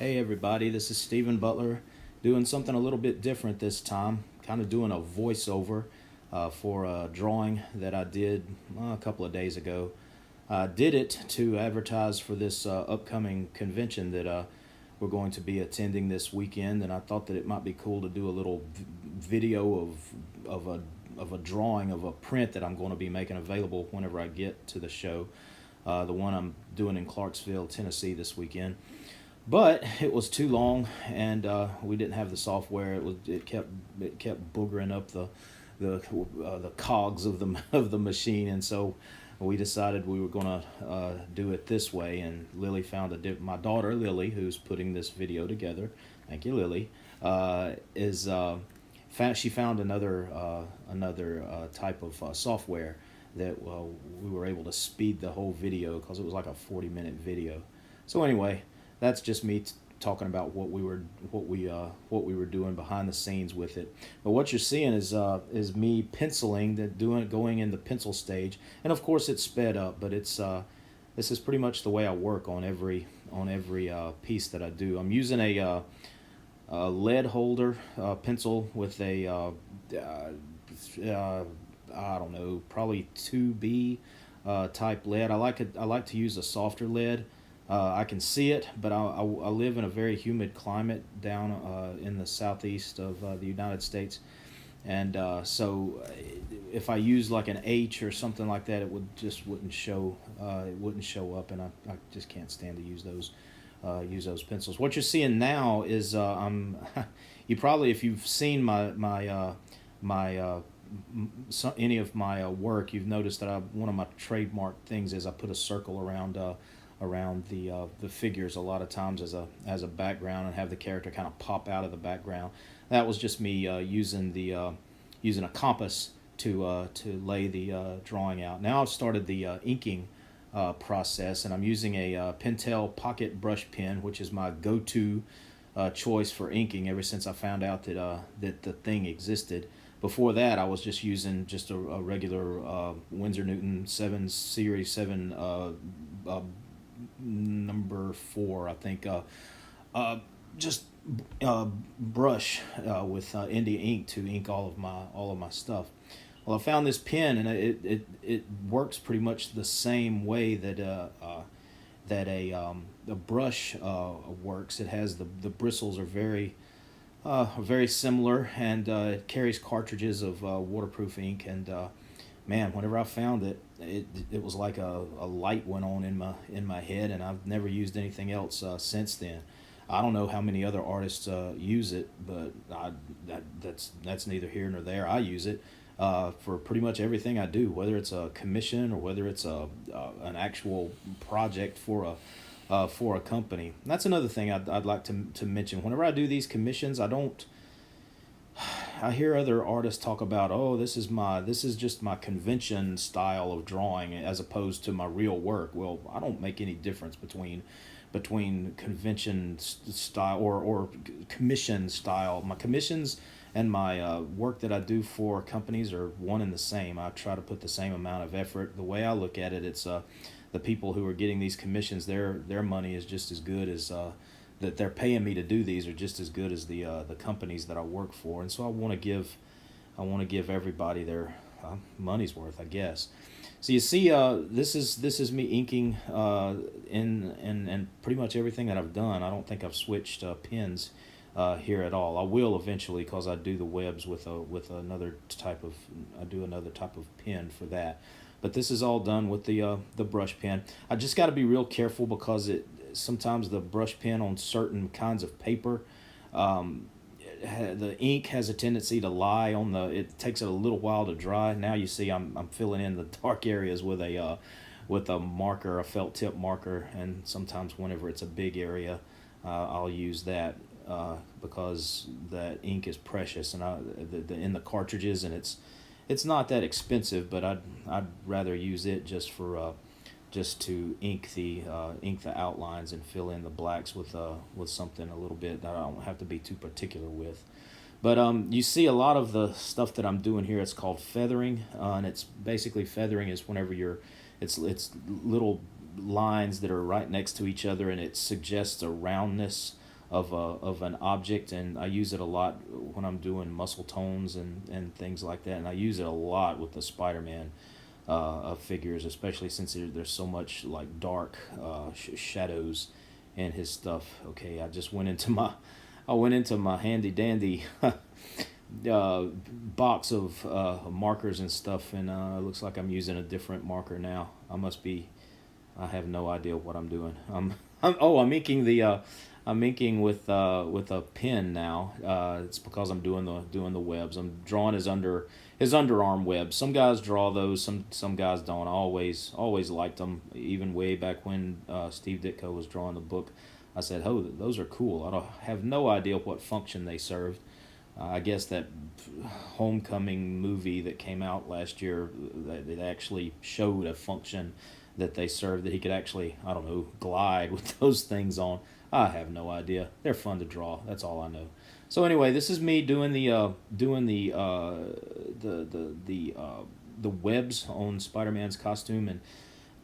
Hey everybody, this is Stephen Butler doing something a little bit different this time. Kind of doing a voiceover for a drawing that I did a couple of days ago. I did it to advertise for this upcoming convention that we're going to be attending this weekend, and I thought that it might be cool to do a little video of a drawing of a print that I'm going to be making available whenever I get to the show. The one I'm doing in Clarksville, Tennessee this weekend. But it was too long, and we didn't have the software. It kept boogering up the cogs of the of the machine, and so we decided we were gonna do it this way. And Lily found my daughter Lily, who's putting this video together. Thank you, Lily. She found another type of software that we were able to speed the whole video because it was like a 40-minute video. So anyway, that's just me talking about what we were doing behind the scenes with it. But what you're seeing is me penciling, going in the pencil stage, and of course it's sped up. But it's this is pretty much the way I work on every piece that I do. I'm using a lead holder pencil with a I don't know, probably 2B type lead. I like to use a softer lead. I can see it, but I live in a very humid climate down in the southeast of the United States, and so if I use like an H or something like that, it wouldn't show. It wouldn't show up, and I just can't stand to use those pencils. What you're seeing now is you probably, if you've seen any of my work, you've noticed that one of my trademark things is I put a circle around the figures a lot of times as a background, and have the character kind of pop out of the background. That was just me using a compass to lay the drawing out. Now I've started the inking process, and I'm using a Pentel pocket brush pen, which is my go-to choice for inking ever since I found out that the thing existed. Before that, I was just using a regular Winsor Newton 7 Series 7 number 4, I think. Just brush with India ink to ink all of my stuff. Well, I found this pen, and it works pretty much the same way that a brush works. It has the bristles are very similar, and it carries cartridges of waterproof ink. And man, whenever I found it, it was like a light went on in my head, and I've never used anything else since then. I don't know how many other artists use it, but that's neither here nor there. I use it for pretty much everything I do, whether it's a commission or whether it's an actual project for a company. And that's another thing I'd like to mention. Whenever I do these commissions, I hear other artists talk about, oh, this is just my convention style of drawing as opposed to my real work. Well, I don't make any difference between convention style or commission style. My commissions and my work that I do for companies are one and the same. I try to put the same amount of effort. The way I look at it, it's the people who are getting these commissions, their money is just as good as that they're paying me to do these are just as good as the companies that I work for. And so I want to give everybody their money's worth, I guess. So you see, this is me inking in pretty much everything that I've done. I don't think I've switched pens here at all. I will eventually, because I do the webs with another type of pen for that. But this is all done with the brush pen. I just got to be real careful because sometimes the brush pen on certain kinds of paper, the ink has a tendency to lie on it takes it a little while to dry. Now you see I'm filling in the dark areas with a marker, a felt tip marker, and sometimes whenever it's a big area, I'll use that because that ink is precious, and in the cartridges, and it's not that expensive, but I'd rather use it just to ink the outlines and fill in the blacks with something a little bit that I don't have to be too particular with. But you see a lot of the stuff that I'm doing here. It's called feathering, and it's basically feathering is whenever it's little lines that are right next to each other, and it suggests a roundness of an object, and I use it a lot when I'm doing muscle tones and things like that, and I use it a lot with the Spider-Man figures, especially since there's so much like dark shadows in his stuff. Okay, I went into my handy dandy box of markers and stuff, and it looks like I'm using a different marker now. I have no idea what I'm doing. I'm inking with a pen now. It's because I'm doing the webs. I'm drawing his underarm webs. Some guys draw those. Some guys don't. I always liked them. Even way back when Steve Ditko was drawing the book, I said, "Oh, those are cool." Have no idea what function they served. I guess that Homecoming movie that came out last year, that actually showed a function that they served, that he could actually, I don't know, glide with those things on. I have no idea. They're fun to draw. That's all I know. So anyway, this is me doing the webs on Spider-Man's costume, and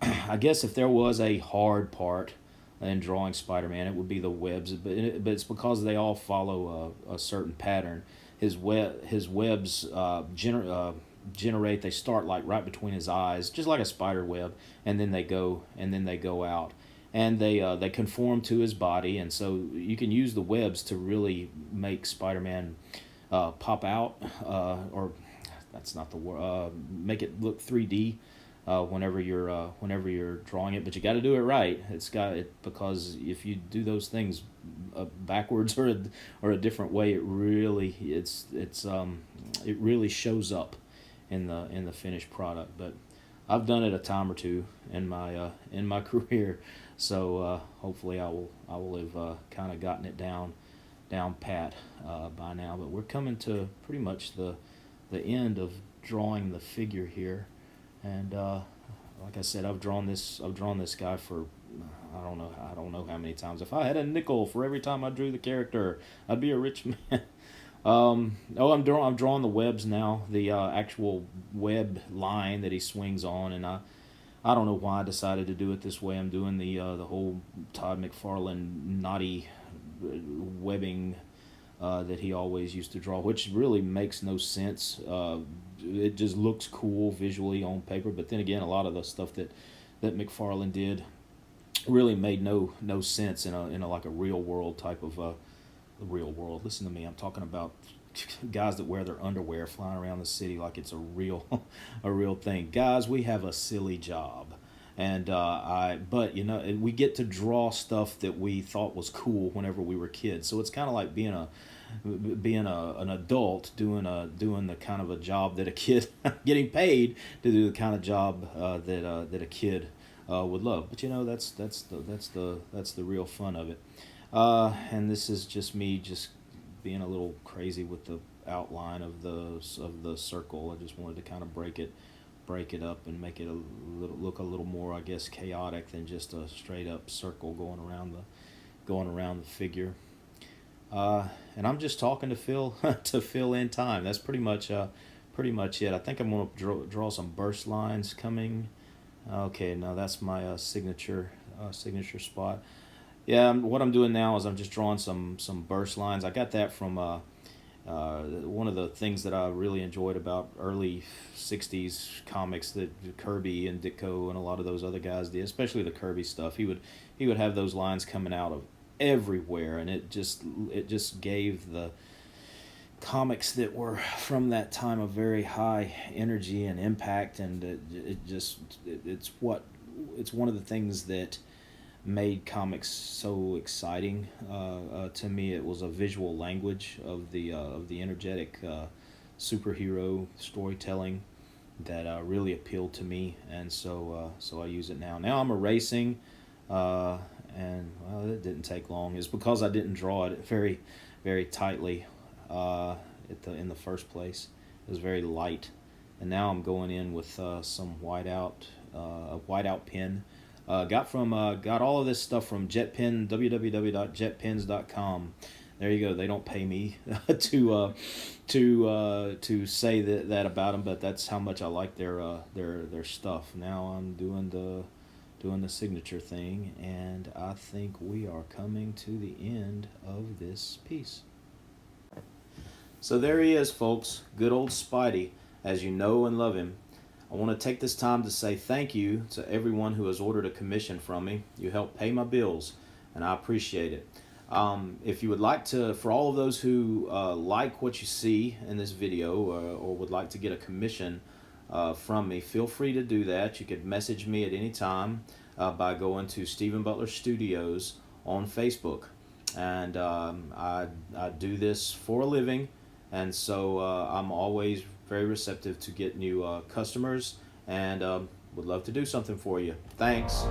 I guess if there was a hard part in drawing Spider-Man, it would be the webs, but it's because they all follow a certain pattern. His webs generate. They start like right between his eyes, just like a spider web, and then they go out, and they conform to his body, and so you can use the webs to really make Spider-Man pop out, or that's not the word. Make it look 3D. Whenever you're drawing it, but you got to do it right. It's got it, because if you do those things backwards or a different way, it really shows up in the finished product. But I've done it a time or two in my career, so hopefully I will have kind of gotten it down pat by now. But we're coming to pretty much the end of drawing the figure here. And like I said, I've drawn this guy for I don't know how many times. If I had a nickel for every time I drew the character, I'd be a rich man. I'm drawing the webs now, the actual web line that he swings on, and I don't know why I decided to do it this way. I'm doing the whole Todd McFarlane naughty webbing that he always used to draw, which really makes no sense. It just looks cool visually on paper, but then again, a lot of the stuff that McFarlane did really made no sense in a like a real world type of real world. Listen to me, I'm talking about guys that wear their underwear flying around the city like it's a real thing. Guys, we have a silly job. And but we get to draw stuff that we thought was cool whenever we were kids. So it's kind of like being an adult doing the kind of a job that a kid getting paid to do the kind of job that a kid would love. But that's the real fun of it. And this is just me just being a little crazy with the outline of the circle. I just wanted to kind of break it up and make it look a little more, I guess, chaotic than just a straight up circle going around the figure. And I'm just talking to fill in time. That's pretty much it. I think I'm going to draw some burst lines coming. Okay, now that's my signature spot. Yeah, what I'm doing now is I'm just drawing some burst lines. I got that from one of the things that I really enjoyed about early 60s comics that Kirby and Ditko and a lot of those other guys did, especially the Kirby stuff. He would have those lines coming out of everywhere, and it just gave the comics that were from that time a very high energy and impact, and it's one of the things that made comics so exciting. To me, it was a visual language of the energetic superhero storytelling that really appealed to me, and so I use it now. Now I'm erasing, and well, it didn't take long. It's because I didn't draw it very, very tightly in the first place. It was very light, and now I'm going in with some a whiteout pen. Got all of this stuff from JetPen, www.jetpens.com. There you go. They don't pay me to say that about them, but that's how much I like their stuff. Now I'm doing doing the signature thing, and I think we are coming to the end of this piece. So there he is, folks. Good old Spidey, as you know and love him. I want to take this time to say thank you to everyone who has ordered a commission from me. You help pay my bills, and I appreciate it. If you would like to, for all of those who like what you see in this video, or would like to get a commission from me, feel free to do that. You could message me at any time by going to Stephen Butler Studios on Facebook. And I do this for a living, and so I'm always very receptive to get new customers, and would love to do something for you. Thanks.